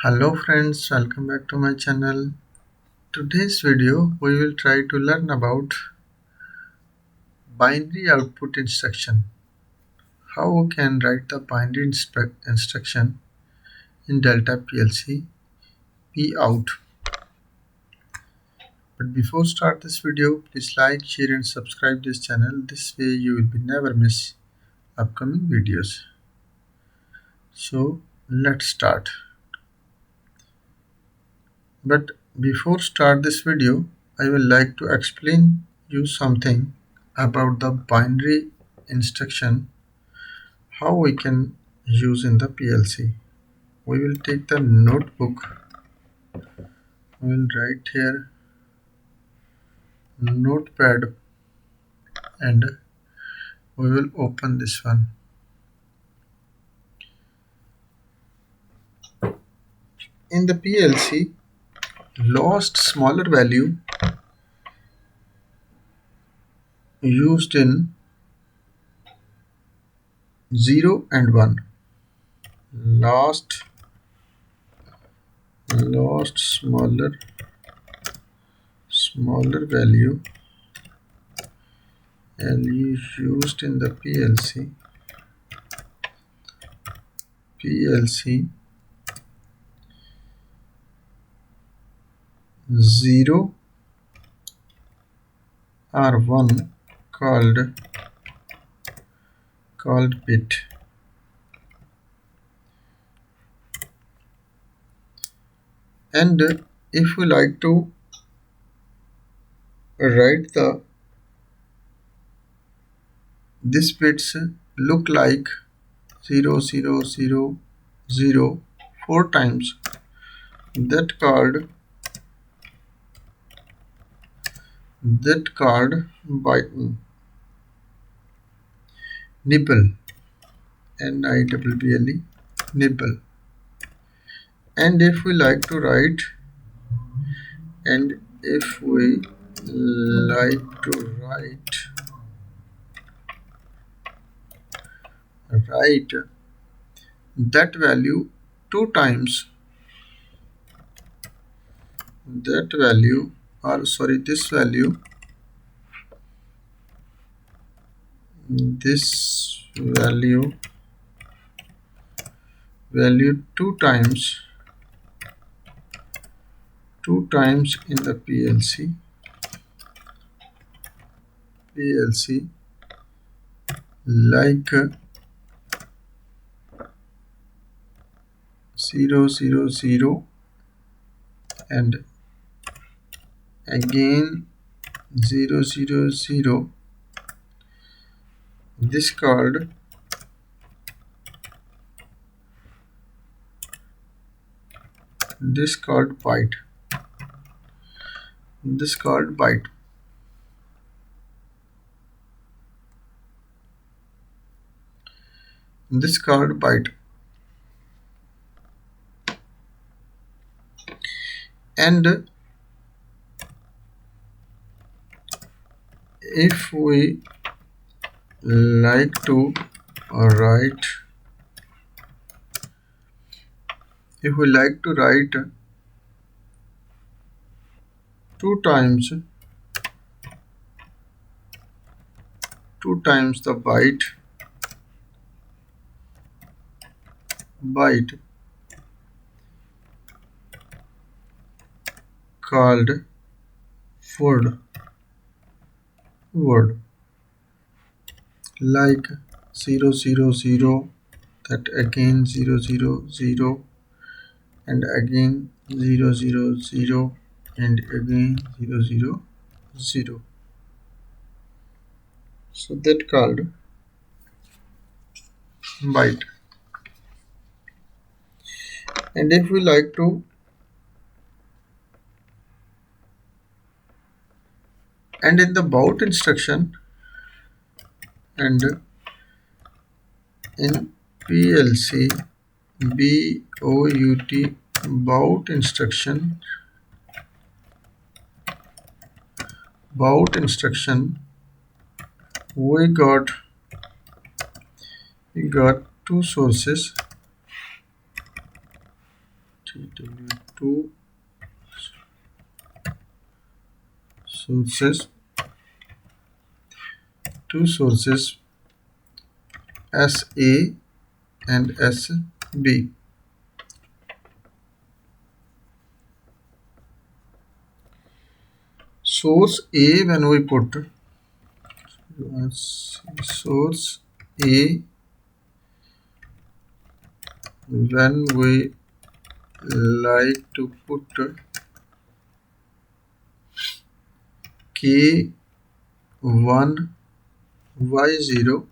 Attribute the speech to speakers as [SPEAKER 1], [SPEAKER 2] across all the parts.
[SPEAKER 1] Hello friends, welcome back to my channel. Today's video we will try to learn about binary output instruction. How we can write the binary instruction in Delta PLC P out. But before start this video, please like, share and subscribe this channel. This way you will be never miss upcoming videos. So let's start. But before start this video, I will like to explain you something about the binary instruction how we can use in the PLC. We will take the notebook, we will write here notepad and we will open this one. In the PLC, lowest smaller value used in 0 and 1. Last smaller value used in the PLC 0 or 1 called bit. And if we like to write this bits look like 0000 4 times, that called by nibble, NIBBLE, nibble. And if we like to write write that value 2 times, this value 2 times in the PLC like 000 and again 000. This called byte. This called byte. This called byte. And if we like to write 2 times the byte called word like 000, that again 000 and again 000 and again 000. So that called byte. And if we like to and in the baud instruction and in PLC baud instruction we got 2 sources. TW2 sources, two sources SA and SB. Source A, when we put source A, when we like to put K1 Y0,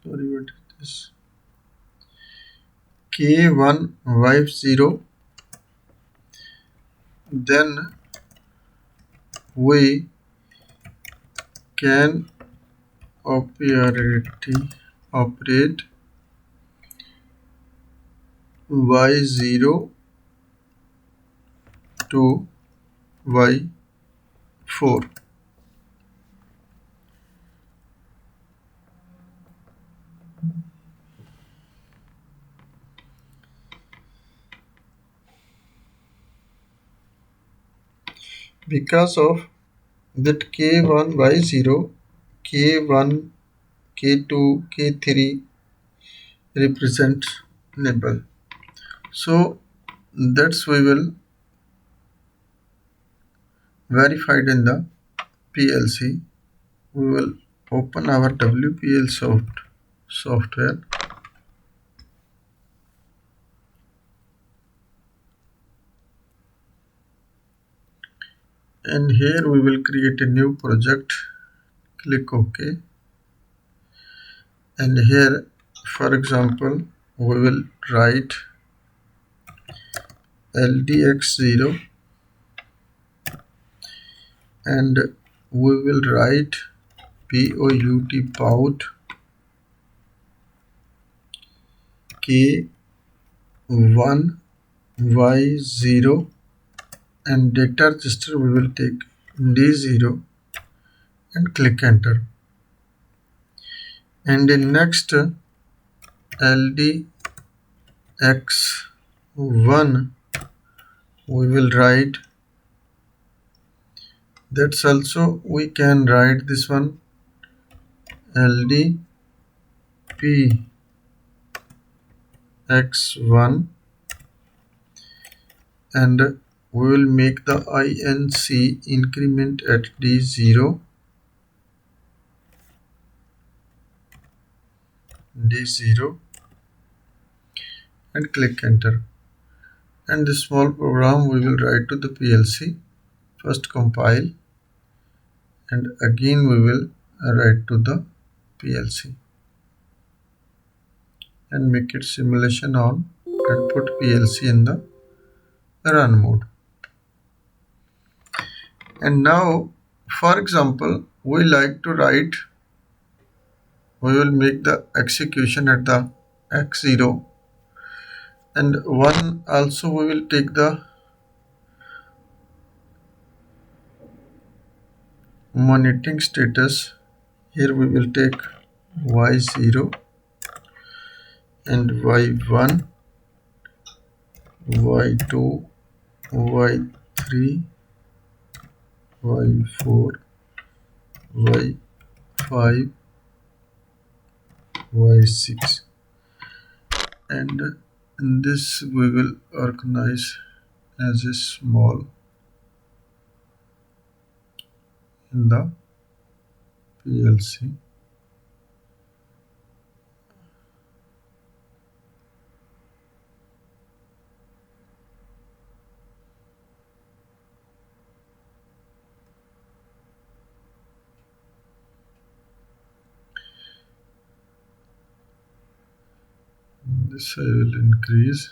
[SPEAKER 1] sorry, what is this? K1 Y0, then we can operate Y0 to Y4. Because of that K1 Y0, K1, K2, K3 represent nibble. So that's we will verify it in the PLC. We will open our WPLSoft software, and here we will create a new project. Click OK, and here, for example, we will write LDX0, and we will write POUT K1 Y0, and data register we will take D0 and click enter. And in next LDX1 we will write, that's also we can write this one LDPX1, and we will make the INC increment at D0 and click enter. And this small program we will write to the PLC. First compile, and again we will write to the PLC and make it simulation on and put PLC in the run mode. And now, for example, we like to write, we will make the execution at the X0, and one also we will take the monitoring status. Here we will take Y0 and Y1, Y2, Y3, Y4, Y5, Y6, and this we will organize as a small in the PLC. This I will increase.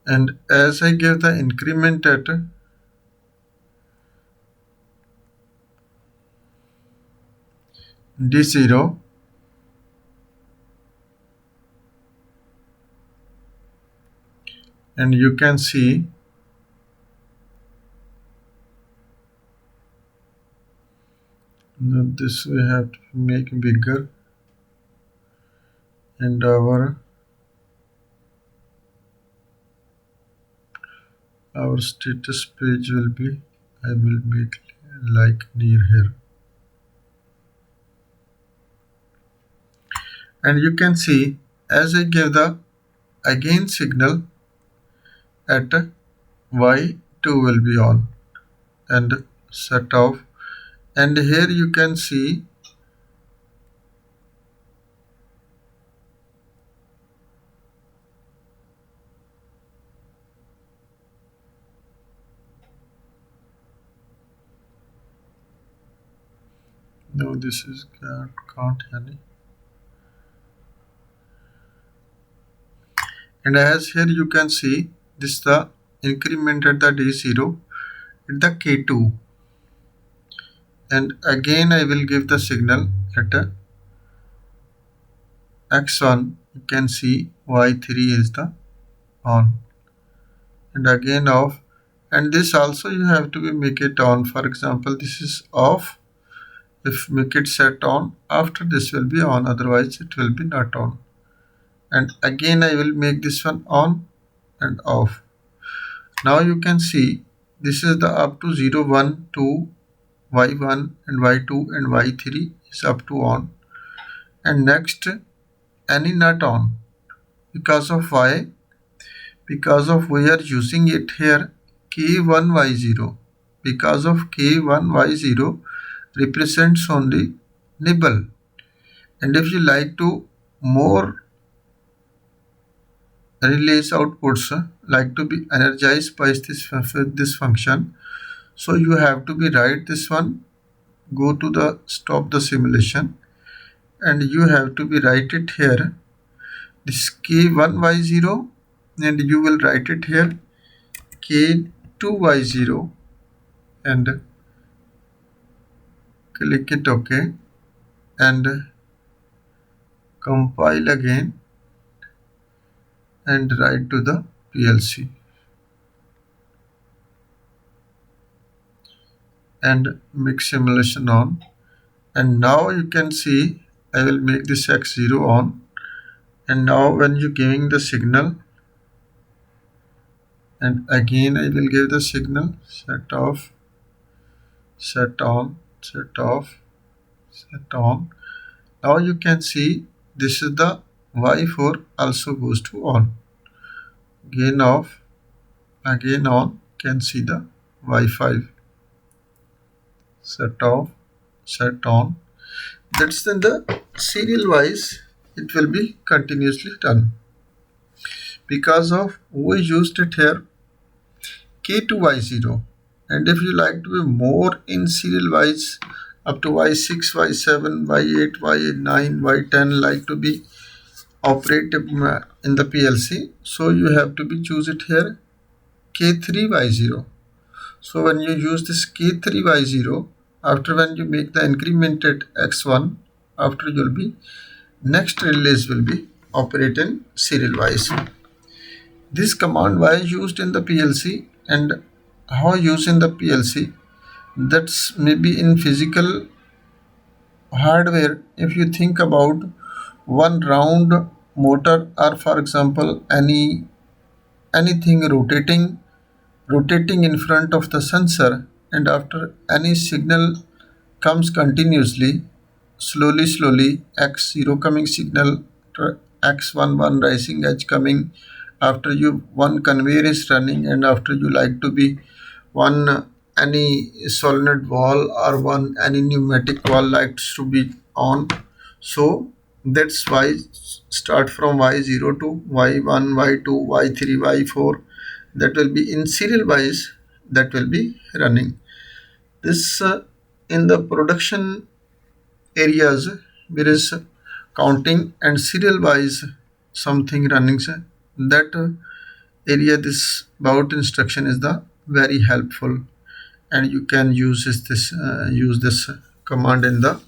[SPEAKER 1] And as I give the increment at D0, and you can see that this we have to make bigger, and our status page will be, I will make like near here, and you can see as I give the again signal at Y2 will be on and set off, and here you can see no, this is can't any, and as here you can see this the increment at the D0 at the K2, and again I will give the signal at X1. You can see Y3 is the on, and again off, and this also you have to be make it on. For example, this is off. If make it set on, after this will be on, otherwise it will be not on. And again I will make this one on and off. Now you can see this is the up to 0, 1, 2, Y1 and Y2 and Y3 is up to on, and next any not on because of Y, because of we are using it here K1Y0, because of K1Y0 represents only nibble, and if you like to more relays outputs like to be energized by this function, so you have to be write this one, go to the stop the simulation, and you have to be write it here this K1Y0, and you will write it here K2Y0 and click it OK and compile again and write to the PLC and make simulation on, and now you can see I will make this X0 on, and now when you giving the signal, and again I will give the signal set off, set on, set off, set on. Now you can see this is the Y4 also goes to on, again off, again on, can see the Y5, set off, set on. That's in the serial wise it will be continuously done. Because of we used it here K2Y0, and if you like to be more in serial wise up to Y6, Y7, Y8, Y9, Y10 like to be operative in the PLC, so you have to be choose it here K3Y0. So when you use this K3Y0, after when you make the incremented X1, after you'll be next relays will be operate in serial wise. This command why used in the PLC and how used in the PLC, that's maybe in physical hardware. If you think about one round motor, or for example anything rotating in front of the sensor, and after any signal comes continuously, slowly X0 coming signal, X11 rising edge coming, after you one conveyor is running, and after you like to be one any solenoid valve or one any pneumatic valve likes to be on, so that's why start from Y0 to Y1, Y2, Y3, Y4, that will be in serial wise that will be running. This in the production areas there is counting and serial wise something running, that area this about instruction is the very helpful, and you can use this command in the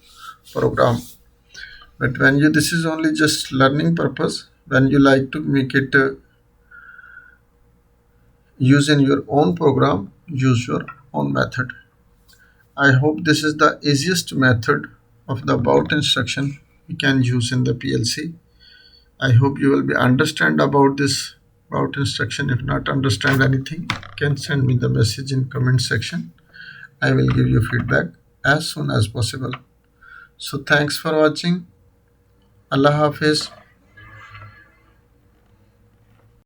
[SPEAKER 1] program. But when you this is only just learning purpose, when you like to make it use in your own program, use your own method. I hope this is the easiest method of the about instruction we can use in the PLC. I hope you will be understand about this about instruction. If not understand anything, you can send me the message in comment section. I will give you feedback as soon as possible. So thanks for watching. Allah Hafiz.